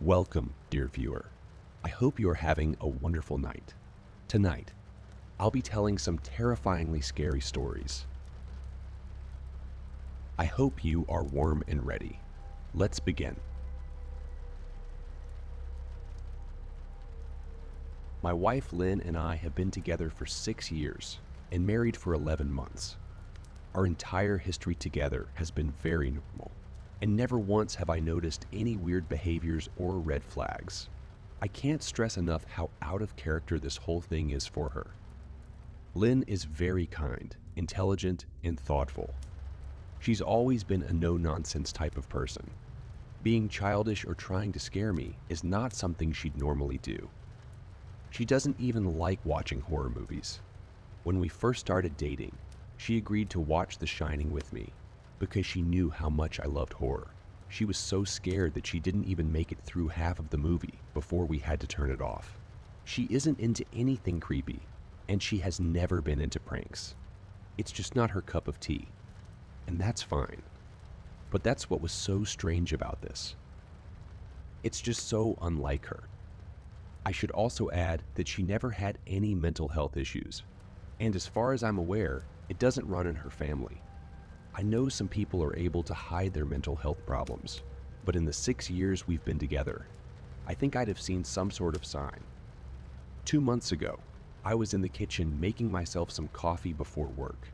Welcome, dear viewer. I hope you are having a wonderful night. Tonight, I'll be telling some terrifyingly scary stories. I hope you are warm and ready. Let's begin. My wife Lynn and I have been together for 6 years and married for 11 months. Our entire history together has been very normal, and never once have I noticed any weird behaviors or red flags. I can't stress enough how out of character this whole thing is for her. Lynn is very kind, intelligent, and thoughtful. She's always been a no-nonsense type of person. Being childish or trying to scare me is not something she'd normally do. She doesn't even like watching horror movies. When we first started dating, she agreed to watch The Shining with me because she knew how much I loved horror. She was so scared that she didn't even make it through half of the movie before we had to turn it off. She isn't into anything creepy, and she has never been into pranks. It's just not her cup of tea, and that's fine. But that's what was so strange about this. It's just so unlike her. I should also add that she never had any mental health issues, and as far as I'm aware, it doesn't run in her family. I know some people are able to hide their mental health problems, but in the 6 years we've been together, I think I'd have seen some sort of sign. 2 months ago, I was in the kitchen making myself some coffee before work.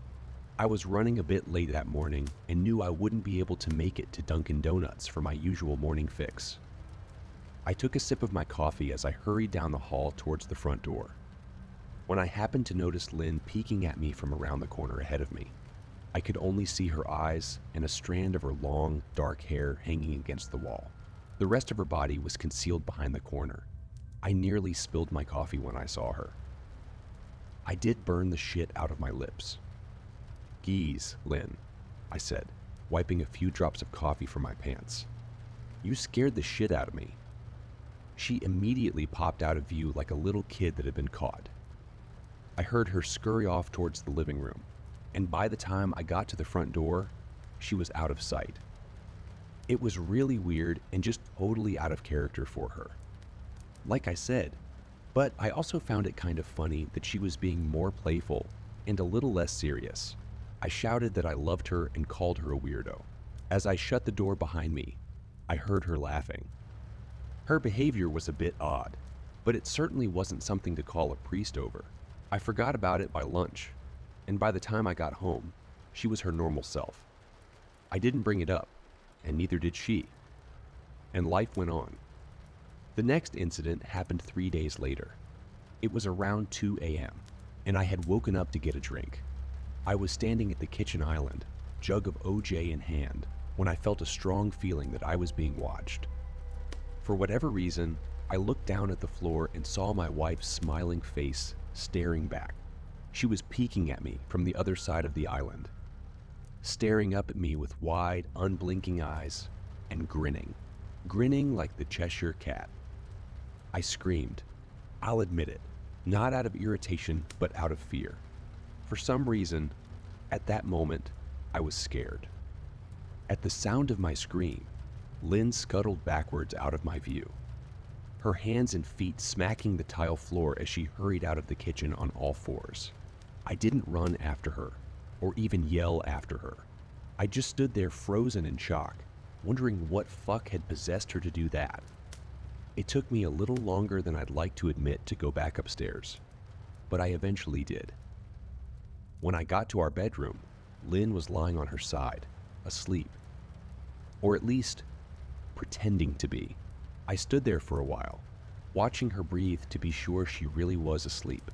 I was running a bit late that morning and knew I wouldn't be able to make it to Dunkin' Donuts for my usual morning fix. I took a sip of my coffee as I hurried down the hall towards the front door, when I happened to notice Lynn peeking at me from around the corner ahead of me. I could only see her eyes and a strand of her long, dark hair hanging against the wall. The rest of her body was concealed behind the corner. I nearly spilled my coffee when I saw her. I did burn the shit out of my lips. "Geez, Lynn," I said, wiping a few drops of coffee from my pants. "You scared the shit out of me." She immediately popped out of view like a little kid that had been caught. I heard her scurry off towards the living room, and by the time I got to the front door, she was out of sight. It was really weird and just totally out of character for her. Like I said, but I also found it kind of funny that she was being more playful and a little less serious. I shouted that I loved her and called her a weirdo. As I shut the door behind me, I heard her laughing. Her behavior was a bit odd, but it certainly wasn't something to call a priest over. I forgot about it by lunch, and by the time I got home, she was her normal self. I didn't bring it up, and neither did she. And life went on. The next incident happened 3 days later. It was around 2 a.m., and I had woken up to get a drink. I was standing at the kitchen island, jug of OJ in hand, when I felt a strong feeling that I was being watched. For whatever reason, I looked down at the floor and saw my wife's smiling face staring back. She was peeking at me from the other side of the island, staring up at me with wide, unblinking eyes and grinning like the Cheshire Cat. I screamed. I'll admit it, not out of irritation, but out of fear. For some reason, at that moment, I was scared. At the sound of my scream, Lynn scuttled backwards out of my view, her hands and feet smacking the tile floor as she hurried out of the kitchen on all fours. I didn't run after her, or even yell after her. I just stood there frozen in shock, wondering what fuck had possessed her to do that. It took me a little longer than I'd like to admit to go back upstairs, but I eventually did. When I got to our bedroom, Lynn was lying on her side, asleep. Or at least, pretending to be. I stood there for a while, watching her breathe to be sure she really was asleep.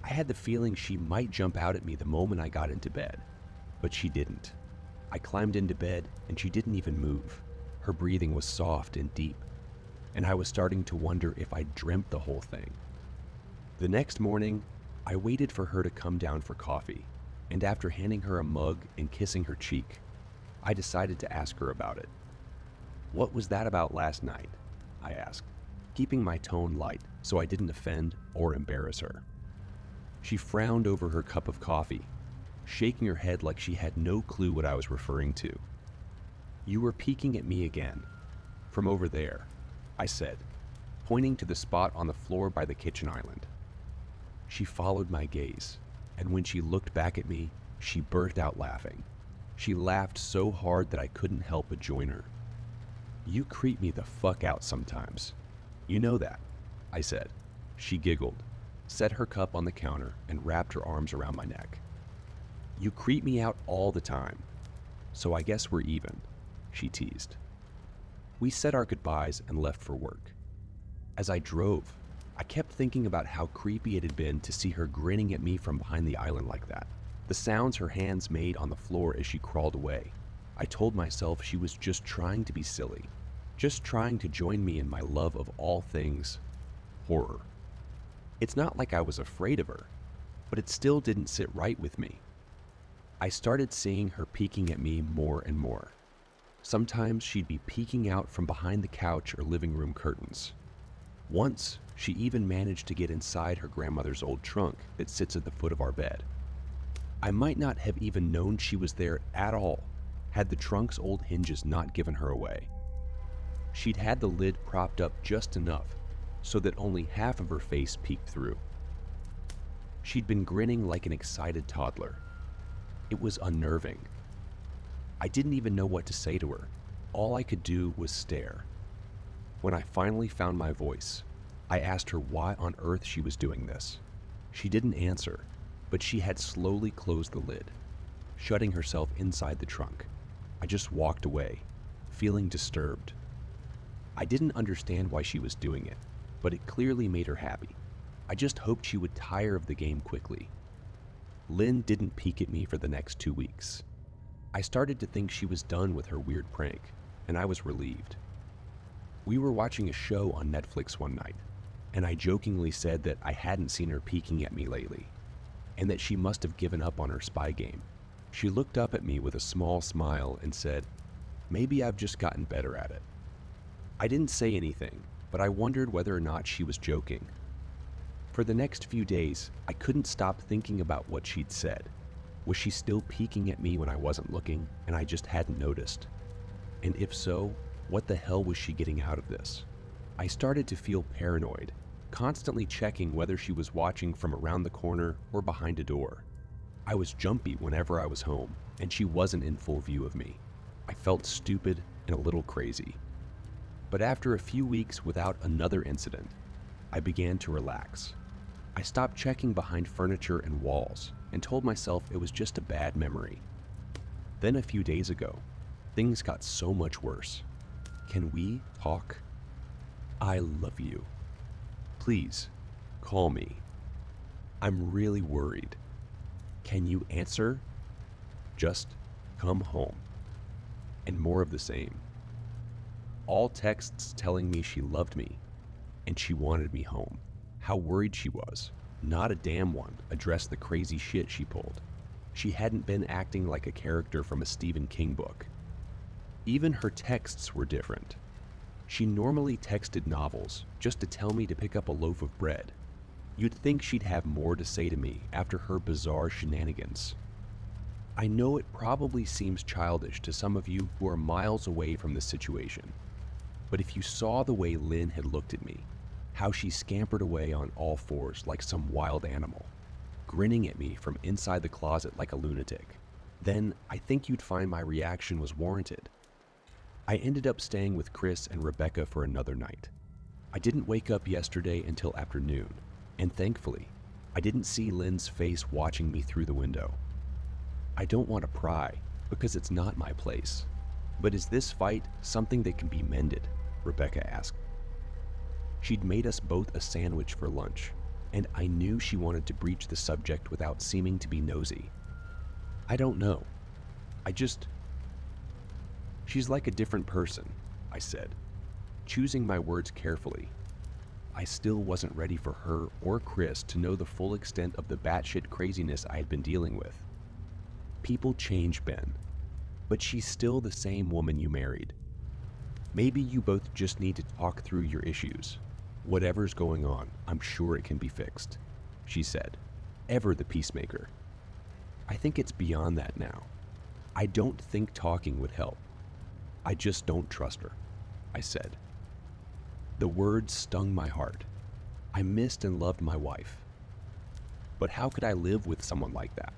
I had the feeling she might jump out at me the moment I got into bed, but she didn't. I climbed into bed and she didn't even move. Her breathing was soft and deep, and I was starting to wonder if I'd dreamt the whole thing. The next morning, I waited for her to come down for coffee, and after handing her a mug and kissing her cheek, I decided to ask her about it. "What was that about last night?" I asked, keeping my tone light so I didn't offend or embarrass her. She frowned over her cup of coffee, shaking her head like she had no clue what I was referring to. "You were peeking at me again, from over there. I said, pointing to the spot on the floor by the kitchen island. She followed my gaze, and when she looked back at me, she burst out laughing. She laughed so hard that I couldn't help but join her. "You creep me the fuck out sometimes. You know that," I said. She giggled, set her cup on the counter, and wrapped her arms around my neck. "You creep me out all the time. So I guess we're even," she teased. We said our goodbyes and left for work. As I drove, I kept thinking about how creepy it had been to see her grinning at me from behind the island like that. The sounds her hands made on the floor as she crawled away. I told myself she was just trying to be silly, just trying to join me in my love of all things horror. It's not like I was afraid of her, but it still didn't sit right with me. I started seeing her peeking at me more and more. Sometimes she'd be peeking out from behind the couch or living room curtains. Once, she even managed to get inside her grandmother's old trunk that sits at the foot of our bed. I might not have even known she was there at all had the trunk's old hinges not given her away. She'd had the lid propped up just enough so that only half of her face peeked through. She'd been grinning like an excited toddler. It was unnerving. I didn't even know what to say to her. All I could do was stare. When I finally found my voice, I asked her why on earth she was doing this. She didn't answer, but she had slowly closed the lid, shutting herself inside the trunk. I just walked away, feeling disturbed. I didn't understand why she was doing it, but it clearly made her happy. I just hoped she would tire of the game quickly. Lynn didn't peek at me for the next 2 weeks. I started to think she was done with her weird prank, and I was relieved. We were watching a show on Netflix one night, and I jokingly said that I hadn't seen her peeking at me lately, and that she must have given up on her spy game. She looked up at me with a small smile and said, "Maybe I've just gotten better at it." I didn't say anything, but I wondered whether or not she was joking. For the next few days, I couldn't stop thinking about what she'd said. Was she still peeking at me when I wasn't looking, and I just hadn't noticed? And if so, what the hell was she getting out of this? I started to feel paranoid, constantly checking whether she was watching from around the corner or behind a door. I was jumpy whenever I was home, and she wasn't in full view of me. I felt stupid and a little crazy. But after a few weeks without another incident, I began to relax. I stopped checking behind furniture and walls and told myself it was just a bad memory. Then a few days ago, things got so much worse. "Can we talk? I love you. Please, call me. I'm really worried. Can you answer? Just come home." And more of the same. All texts telling me she loved me and she wanted me home. How worried she was. Not a damn one addressed the crazy shit she pulled. She hadn't been acting like a character from a Stephen King book. Even her texts were different. She normally texted novels just to tell me to pick up a loaf of bread. You'd think she'd have more to say to me after her bizarre shenanigans. I know it probably seems childish to some of you who are miles away from this situation, but if you saw the way Lynn had looked at me, how she scampered away on all fours like some wild animal, grinning at me from inside the closet like a lunatic, then I think you'd find my reaction was warranted. I ended up staying with Chris and Rebecca for another night. I didn't wake up yesterday until afternoon, and thankfully, I didn't see Lynn's face watching me through the window. I don't want to pry, because it's not my place. But is this fight something that can be mended? Rebecca asked. She'd made us both a sandwich for lunch, and I knew she wanted to breach the subject without seeming to be nosy. I don't know. She's like a different person, I said, choosing my words carefully. I still wasn't ready for her or Chris to know the full extent of the batshit craziness I had been dealing with. People change, Ben, but she's still the same woman you married. Maybe you both just need to talk through your issues. Whatever's going on, I'm sure it can be fixed, she said, ever the peacemaker. I think it's beyond that now. I don't think talking would help. I just don't trust her, I said. The words stung my heart. I missed and loved my wife. But how could I live with someone like that?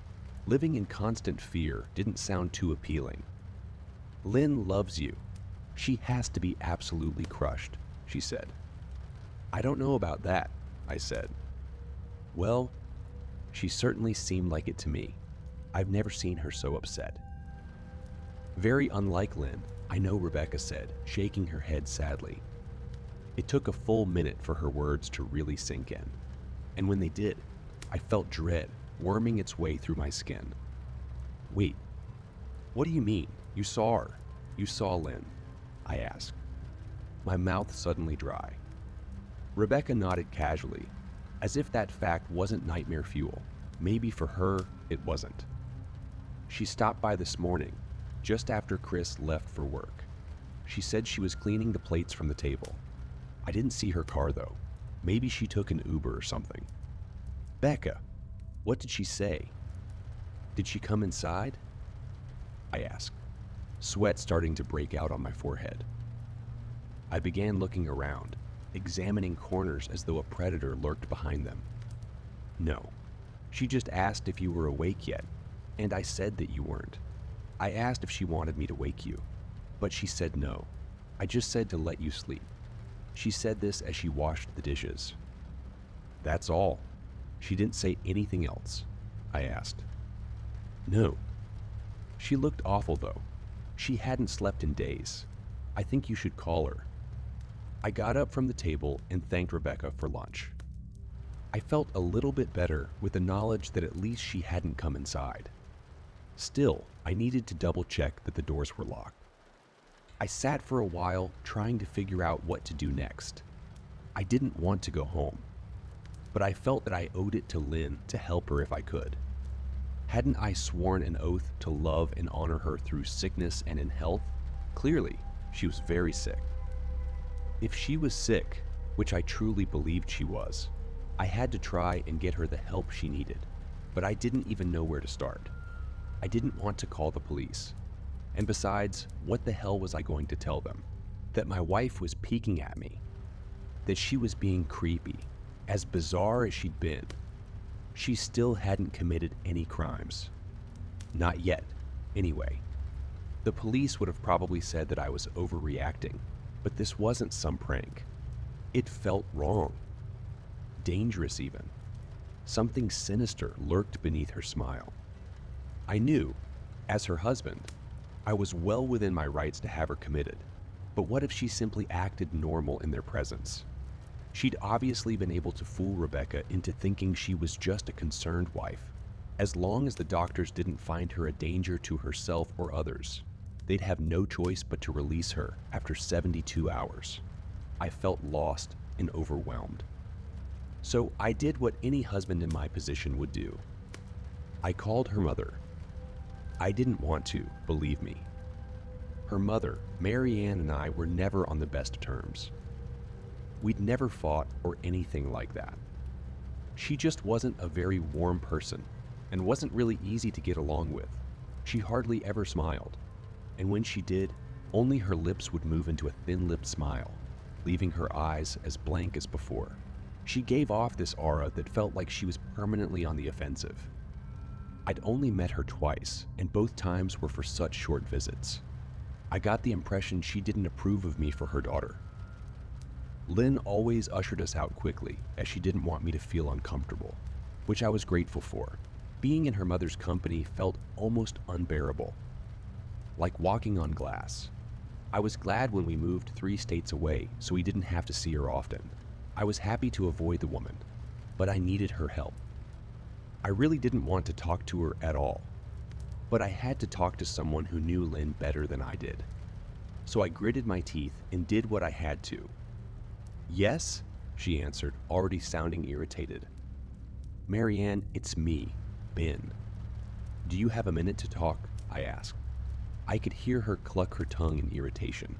Living in constant fear didn't sound too appealing. Lynn loves you. She has to be absolutely crushed, she said. I don't know about that, I said. Well, she certainly seemed like it to me. I've never seen her so upset. Very unlike Lynn, I know, Rebecca said, shaking her head sadly. It took a full minute for her words to really sink in. And when they did, I felt dread worming its way through my skin. Wait, what do you mean? You saw her. You saw Lynn, I asked. My mouth suddenly dry. Rebecca nodded casually, as if that fact wasn't nightmare fuel. Maybe for her, it wasn't. She stopped by this morning, just after Chris left for work. She said she was cleaning the plates from the table. I didn't see her car though. Maybe she took an Uber or something. Becca, what did she say? Did she come inside? I asked, sweat starting to break out on my forehead. I began looking around, examining corners as though a predator lurked behind them. No, she just asked if you were awake yet, and I said that you weren't. I asked if she wanted me to wake you, but she said no. I just said to let you sleep. She said this as she washed the dishes. That's all. She didn't say anything else, I asked. No. She looked awful though. She hadn't slept in days. I think you should call her. I got up from the table and thanked Rebecca for lunch. I felt a little bit better with the knowledge that at least she hadn't come inside. Still, I needed to double check that the doors were locked. I sat for a while trying to figure out what to do next. I didn't want to go home, but I felt that I owed it to Lynn to help her if I could. Hadn't I sworn an oath to love and honor her through sickness and in health? Clearly, she was very sick. If she was sick, which I truly believed she was, I had to try and get her the help she needed, but I didn't even know where to start. I didn't want to call the police. And besides, what the hell was I going to tell them? That my wife was peeking at me. That she was being creepy, as bizarre as she'd been. She still hadn't committed any crimes. Not yet, anyway. The police would have probably said that I was overreacting, but this wasn't some prank. It felt wrong. Dangerous even. Something sinister lurked beneath her smile. I knew, as her husband, I was well within my rights to have her committed, but what if she simply acted normal in their presence? She'd obviously been able to fool Rebecca into thinking she was just a concerned wife. As long as the doctors didn't find her a danger to herself or others, they'd have no choice but to release her after 72 hours. I felt lost and overwhelmed. So I did what any husband in my position would do. I called her mother. I didn't want to, believe me. Her mother, Mary Ann, and I were never on the best terms. We'd never fought or anything like that. She just wasn't a very warm person and wasn't really easy to get along with. She hardly ever smiled, and when she did, only her lips would move into a thin-lipped smile, leaving her eyes as blank as before. She gave off this aura that felt like she was permanently on the offensive. I'd only met her twice, and both times were for such short visits. I got the impression she didn't approve of me for her daughter. Lynn always ushered us out quickly, as she didn't want me to feel uncomfortable, which I was grateful for. Being in her mother's company felt almost unbearable, like walking on glass. I was glad when we moved 3 states away so we didn't have to see her often. I was happy to avoid the woman, but I needed her help. I really didn't want to talk to her at all, but I had to talk to someone who knew Lynn better than I did. So I gritted my teeth and did what I had to. Yes, she answered, already sounding irritated. Mary Ann, it's me, Ben. Do you have a minute to talk? I asked. I could hear her cluck her tongue in irritation.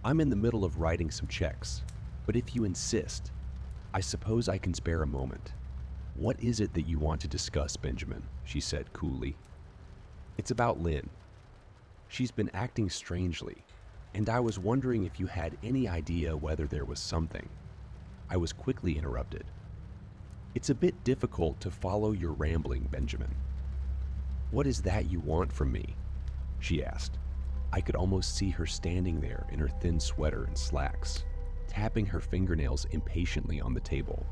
I'm in the middle of writing some checks, but if you insist, I suppose I can spare a moment. What is it that you want to discuss, Benjamin? She said coolly. It's about Lynn. She's been acting strangely. and I was wondering if you had any idea whether there was something. I was quickly interrupted. It's a bit difficult to follow your rambling, Benjamin. What is that you want from me? She asked. I could almost see her standing there in her thin sweater and slacks, tapping her fingernails impatiently on the table.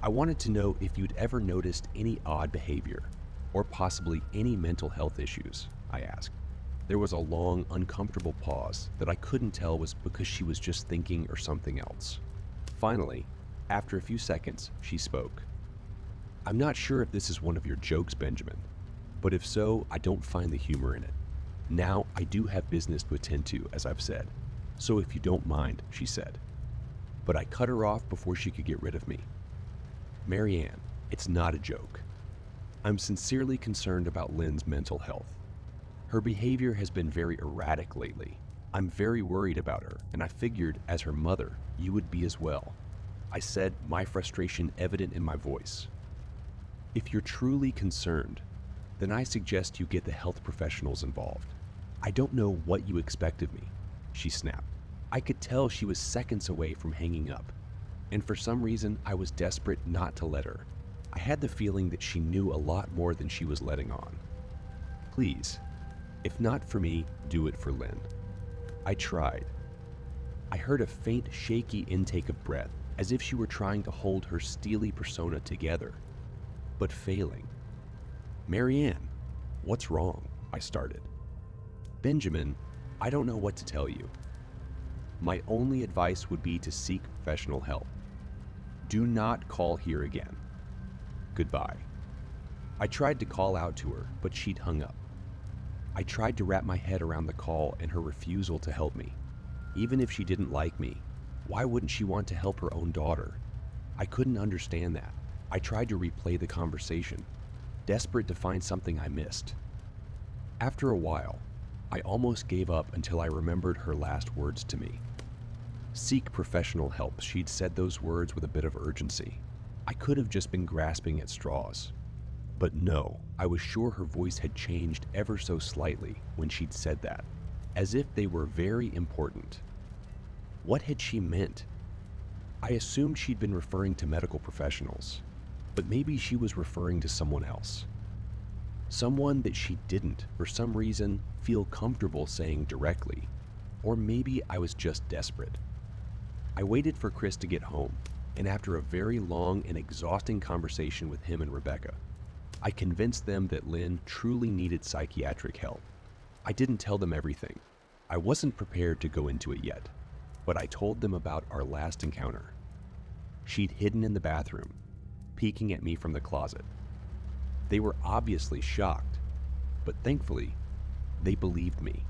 I wanted to know if you'd ever noticed any odd behavior, or possibly any mental health issues, I asked. There was a long, uncomfortable pause that I couldn't tell was because she was just thinking or something else. Finally, after a few seconds, she spoke. I'm not sure if this is one of your jokes, Benjamin, but if so, I don't find the humor in it. Now, I do have business to attend to, as I've said, so if you don't mind, she said. But I cut her off before she could get rid of me. Marianne, it's not a joke. I'm sincerely concerned about Lynn's mental health. Her behavior has been very erratic lately. I'm very worried about her, and I figured, as her mother, you would be as well. I said, my frustration evident in my voice. If you're truly concerned, then I suggest you get the health professionals involved. I don't know what you expect of me, she snapped. I could tell she was seconds away from hanging up, and for some reason I was desperate not to let her. I had the feeling that she knew a lot more than she was letting on. Please, if not for me, do it for Lynn. I tried. I heard a faint, shaky intake of breath, as if she were trying to hold her steely persona together, but failing. Marianne, what's wrong? I started. Benjamin, I don't know what to tell you. My only advice would be to seek professional help. Do not call here again. Goodbye. I tried to call out to her, but she'd hung up. I tried to wrap my head around the call and her refusal to help me. Even if she didn't like me, why wouldn't she want to help her own daughter? I couldn't understand that. I tried to replay the conversation, desperate to find something I missed. After a while, I almost gave up until I remembered her last words to me. Seek professional help. She'd said those words with a bit of urgency. I could have just been grasping at straws. But no, I was sure her voice had changed ever so slightly when she'd said that, as if they were very important. What had she meant? I assumed she'd been referring to medical professionals, but maybe she was referring to someone else. Someone that she didn't, for some reason, feel comfortable saying directly. Or maybe I was just desperate. I waited for Chris to get home, and after a very long and exhausting conversation with him and Rebecca, I convinced them that Lynn truly needed psychiatric help. I didn't tell them everything. I wasn't prepared to go into it yet, but I told them about our last encounter. She'd hidden in the bathroom, peeking at me from the closet. They were obviously shocked, but thankfully, they believed me.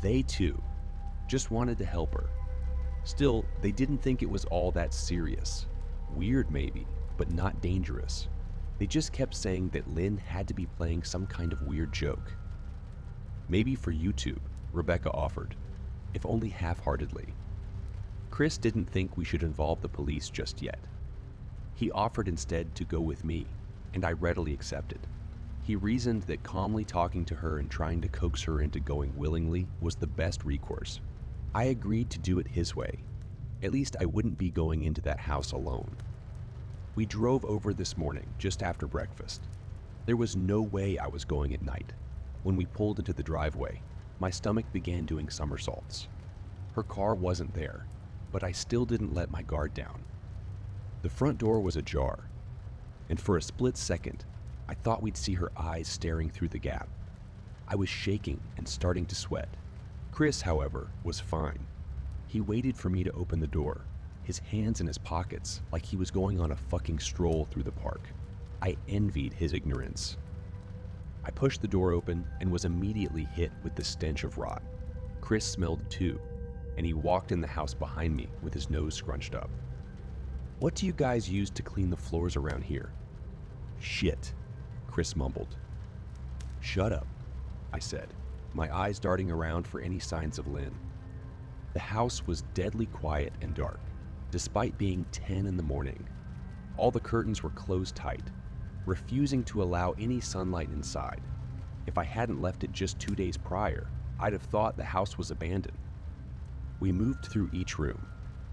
They too just wanted to help her. Still, they didn't think it was all that serious. Weird maybe, but not dangerous. They just kept saying that Lynn had to be playing some kind of weird joke. Maybe for YouTube, Rebecca offered, if only half-heartedly. Chris didn't think we should involve the police just yet. He offered instead to go with me, and I readily accepted. He reasoned that calmly talking to her and trying to coax her into going willingly was the best recourse. I agreed to do it his way. At least I wouldn't be going into that house alone. We drove over this morning just after breakfast. There was no way I was going at night. When we pulled into the driveway, my stomach began doing somersaults. Her car wasn't there, but I still didn't let my guard down. The front door was ajar, and for a split second, I thought we'd see her eyes staring through the gap. I was shaking and starting to sweat. Chris, however, was fine. He waited for me to open the door, his hands in his pockets like he was going on a fucking stroll through the park. I envied his ignorance. I pushed the door open and was immediately hit with the stench of rot. Chris smelled too, and he walked in the house behind me with his nose scrunched up. What do you guys use to clean the floors around here? Shit, Chris mumbled. Shut up, I said, my eyes darting around for any signs of Lynn. The house was deadly quiet and dark, despite being 10 in the morning. All the curtains were closed tight, refusing to allow any sunlight inside. If I hadn't left it just 2 days prior, I'd have thought the house was abandoned. We moved through each room,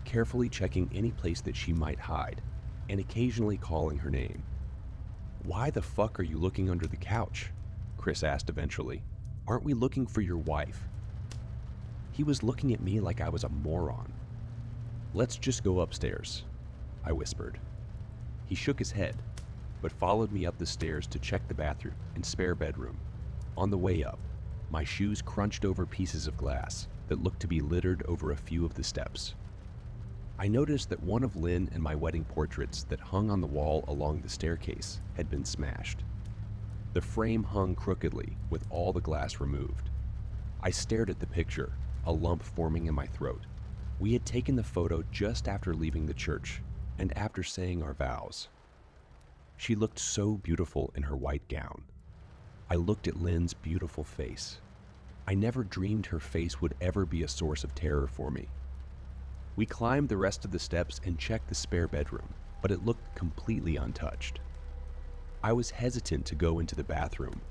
carefully checking any place that she might hide, and occasionally calling her name. "Why the fuck are you looking under the couch?" Chris asked eventually. "Aren't we looking for your wife?" He was looking at me like I was a moron. "Let's just go upstairs," I whispered. He shook his head, but followed me up the stairs to check the bathroom and spare bedroom. On the way up, my shoes crunched over pieces of glass that looked to be littered over a few of the steps. I noticed that one of Lynn and my wedding portraits that hung on the wall along the staircase had been smashed. The frame hung crookedly with all the glass removed. I stared at the picture, a lump forming in my throat. We had taken the photo just after leaving the church and after saying our vows. She looked so beautiful in her white gown. I looked at Lynn's beautiful face. I never dreamed her face would ever be a source of terror for me. We climbed the rest of the steps and checked the spare bedroom, but it looked completely untouched. I was hesitant to go into the bathroom,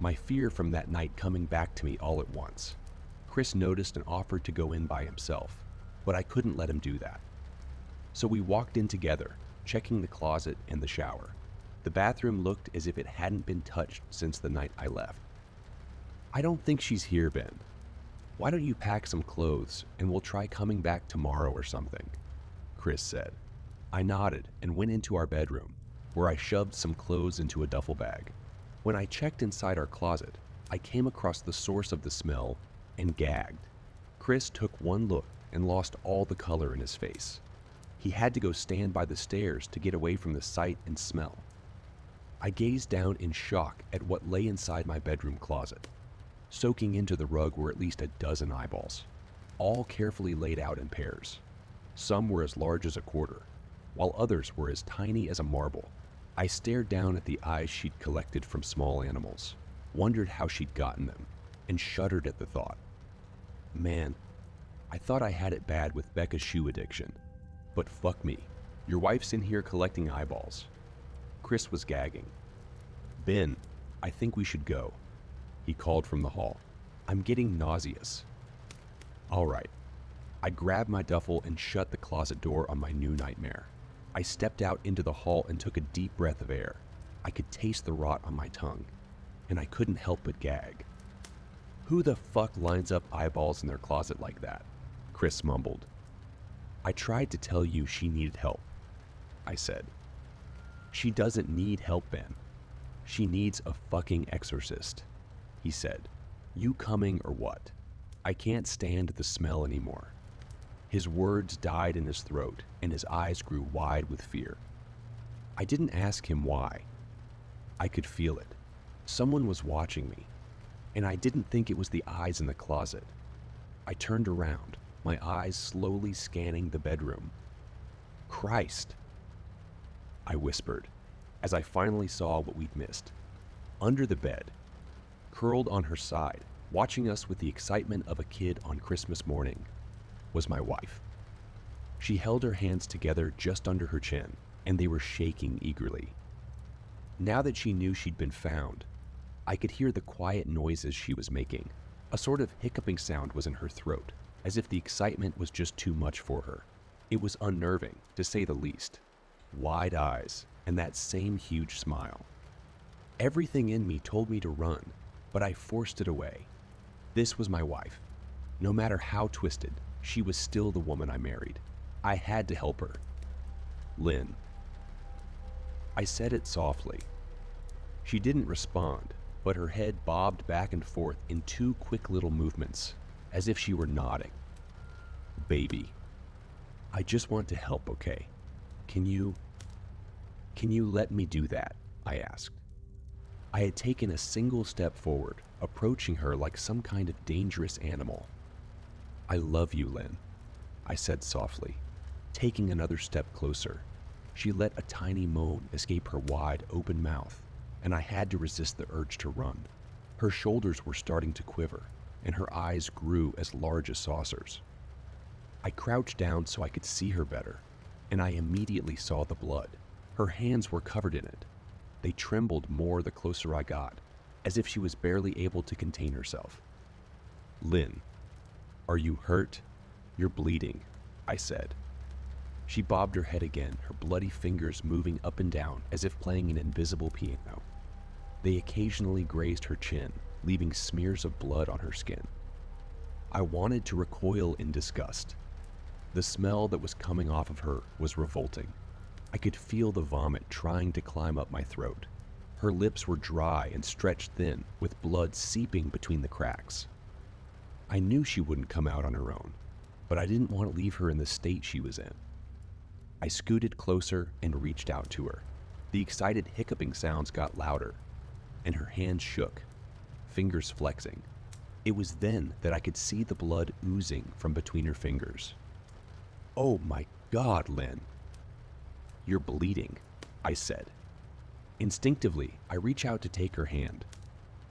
my fear from that night coming back to me all at once. Chris noticed and offered to go in by himself, but I couldn't let him do that. So we walked in together, checking the closet and the shower. The bathroom looked as if it hadn't been touched since the night I left. "I don't think she's here, Ben. Why don't you pack some clothes and we'll try coming back tomorrow or something?" Chris said. I nodded and went into our bedroom, where I shoved some clothes into a duffel bag. When I checked inside our closet, I came across the source of the smell and gagged. Chris took one look and lost all the color in his face. He had to go stand by the stairs to get away from the sight and smell. I gazed down in shock at what lay inside my bedroom closet. Soaking into the rug were at least a dozen eyeballs, all carefully laid out in pairs. Some were as large as a quarter, while others were as tiny as a marble. I stared down at the eyes she'd collected from small animals, wondered how she'd gotten them, and shuddered at the thought. Man, I thought I had it bad with Becca's shoe addiction. But fuck me, your wife's in here collecting eyeballs. Chris was gagging. "Ben, I think we should go," he called from the hall. "I'm getting nauseous." All right. I grabbed my duffel and shut the closet door on my new nightmare. I stepped out into the hall and took a deep breath of air. I could taste the rot on my tongue, and I couldn't help but gag. "Who the fuck lines up eyeballs in their closet like that?" Chris mumbled. "I tried to tell you she needed help," I said. "She doesn't need help, Ben. She needs a fucking exorcist," he said. "You coming or what? I can't stand the smell anymore." His words died in his throat, and his eyes grew wide with fear. I didn't ask him why. I could feel it. Someone was watching me, and I didn't think it was the eyes in the closet. I turned around, my eyes slowly scanning the bedroom. "Christ," I whispered, as I finally saw what we'd missed. Under the bed, curled on her side, watching us with the excitement of a kid on Christmas morning, was my wife. She held her hands together just under her chin, and they were shaking eagerly. Now that she knew she'd been found, I could hear the quiet noises she was making. A sort of hiccuping sound was in her throat, as if the excitement was just too much for her. It was unnerving, to say the least. Wide eyes, and that same huge smile. Everything in me told me to run, but I forced it away. This was my wife. No matter how twisted, she was still the woman I married. I had to help her. "Lynn." I said it softly. She didn't respond, but her head bobbed back and forth in two quick little movements, as if she were nodding. "Baby, I just want to help, okay? Can you let me do that?" I asked. I had taken a single step forward, approaching her like some kind of dangerous animal. "I love you, Lynn," I said softly. Taking another step closer, she let a tiny moan escape her wide, open mouth, and I had to resist the urge to run. Her shoulders were starting to quiver, and her eyes grew as large as saucers. I crouched down so I could see her better, and I immediately saw the blood. Her hands were covered in it. They trembled more the closer I got, as if she was barely able to contain herself. "Lynn, are you hurt? "You're bleeding," I said. She bobbed her head again, her bloody fingers moving up and down as if playing an invisible piano. They occasionally grazed her chin, leaving smears of blood on her skin. I wanted to recoil in disgust. The smell that was coming off of her was revolting. I could feel the vomit trying to climb up my throat. Her lips were dry and stretched thin, with blood seeping between the cracks. I knew she wouldn't come out on her own, but I didn't want to leave her in the state she was in. I scooted closer and reached out to her. The excited hiccuping sounds got louder, and her hands shook, fingers flexing. It was then that I could see the blood oozing from between her fingers. "Oh my God, Lynn." "You're bleeding," I said. Instinctively, I reach out to take her hand,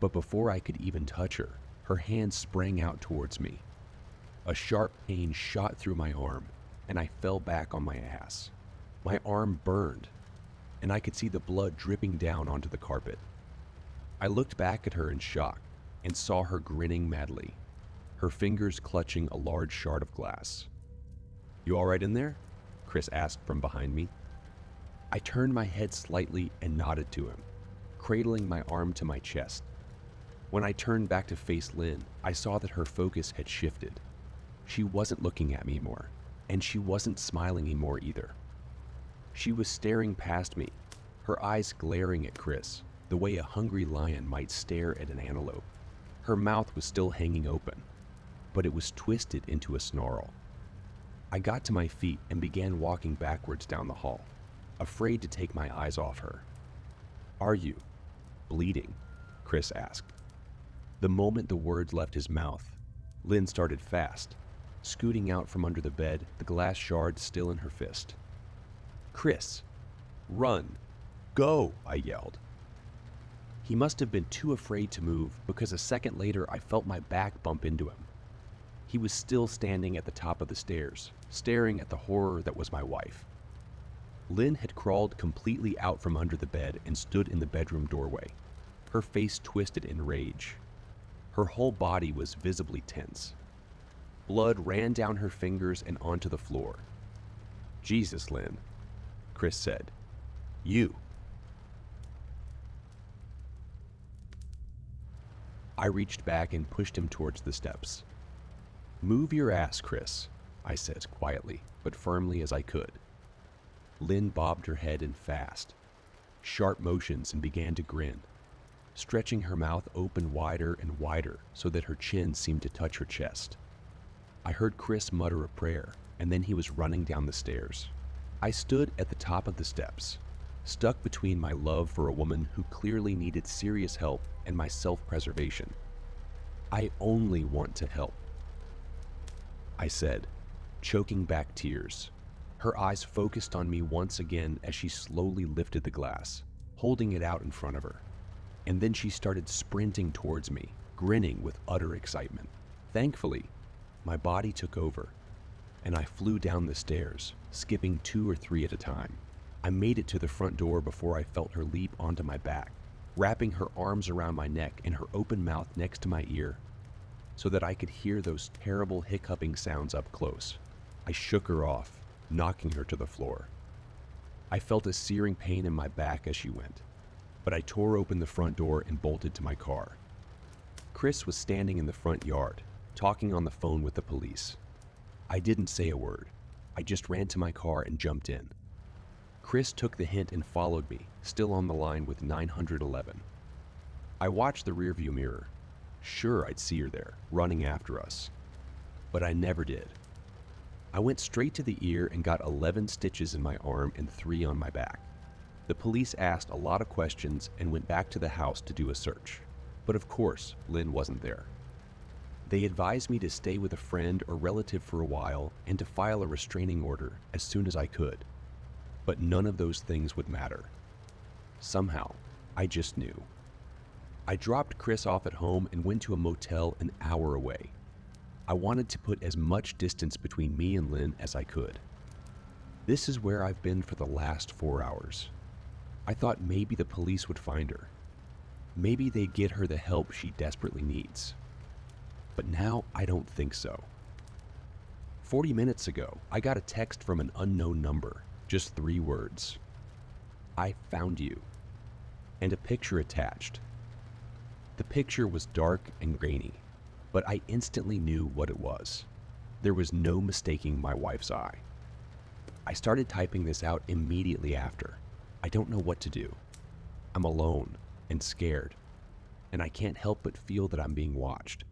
but before I could even touch her, her hand sprang out towards me. A sharp pain shot through my arm, and I fell back on my ass. My arm burned, and I could see the blood dripping down onto the carpet. I looked back at her in shock and saw her grinning madly, her fingers clutching a large shard of glass. "You all right in there?" Chris asked from behind me. I turned my head slightly and nodded to him, cradling my arm to my chest. When I turned back to face Lynn, I saw that her focus had shifted. She wasn't looking at me anymore, and she wasn't smiling anymore either. She was staring past me, her eyes glaring at Chris, the way a hungry lion might stare at an antelope. Her mouth was still hanging open, but it was twisted into a snarl. I got to my feet and began walking backwards down the hall, afraid to take my eyes off her. "Are you bleeding?" Chris asked. The moment the words left his mouth, Lynn started fast, scooting out from under the bed, the glass shard still in her fist. "Chris, run! Go!" I yelled. He must have been too afraid to move, because a second later I felt my back bump into him. He was still standing at the top of the stairs, staring at the horror that was my wife. Lynn had crawled completely out from under the bed and stood in the bedroom doorway, her face twisted in rage. Her whole body was visibly tense. Blood ran down her fingers and onto the floor. "Jesus, Lynn," Chris said. "You." I reached back and pushed him towards the steps. "Move your ass, Chris," I said as quietly, but firmly as I could. Lynn bobbed her head in fast, sharp motions and began to grin, stretching her mouth open wider and wider so that her chin seemed to touch her chest. I heard Chris mutter a prayer, and then he was running down the stairs. I stood at the top of the steps, stuck between my love for a woman who clearly needed serious help and my self-preservation. "I only want to help," I said, choking back tears. Her eyes focused on me once again as she slowly lifted the glass, holding it out in front of her. And then she started sprinting towards me, grinning with utter excitement. Thankfully, my body took over, and I flew down the stairs, skipping 2 or 3 at a time. I made it to the front door before I felt her leap onto my back, wrapping her arms around my neck and her open mouth next to my ear, so that I could hear those terrible hiccuping sounds up close. I shook her off, knocking her to the floor. I felt a searing pain in my back as she went, but I tore open the front door and bolted to my car. Chris was standing in the front yard, talking on the phone with the police. I didn't say a word. I just ran to my car and jumped in. Chris took the hint and followed me, still on the line with 911. I watched the rearview mirror. Sure, I'd see her there, running after us. But I never did. I went straight to the ear and got 11 stitches in my arm and 3 on my back. The police asked a lot of questions and went back to the house to do a search. But of course, Lynn wasn't there. They advised me to stay with a friend or relative for a while and to file a restraining order as soon as I could. But none of those things would matter. Somehow, I just knew. I dropped Chris off at home and went to a motel an hour away. I wanted to put as much distance between me and Lynn as I could. This is where I've been for the last 4 hours. I thought maybe the police would find her. Maybe they'd get her the help she desperately needs. But now I don't think so. 40 minutes ago, I got a text from an unknown number, just 3 words. I found you. And a picture attached. The picture was dark and grainy, but I instantly knew what it was. There was no mistaking my wife's eye. I started typing this out immediately after. I don't know what to do. I'm alone and scared, and I can't help but feel that I'm being watched.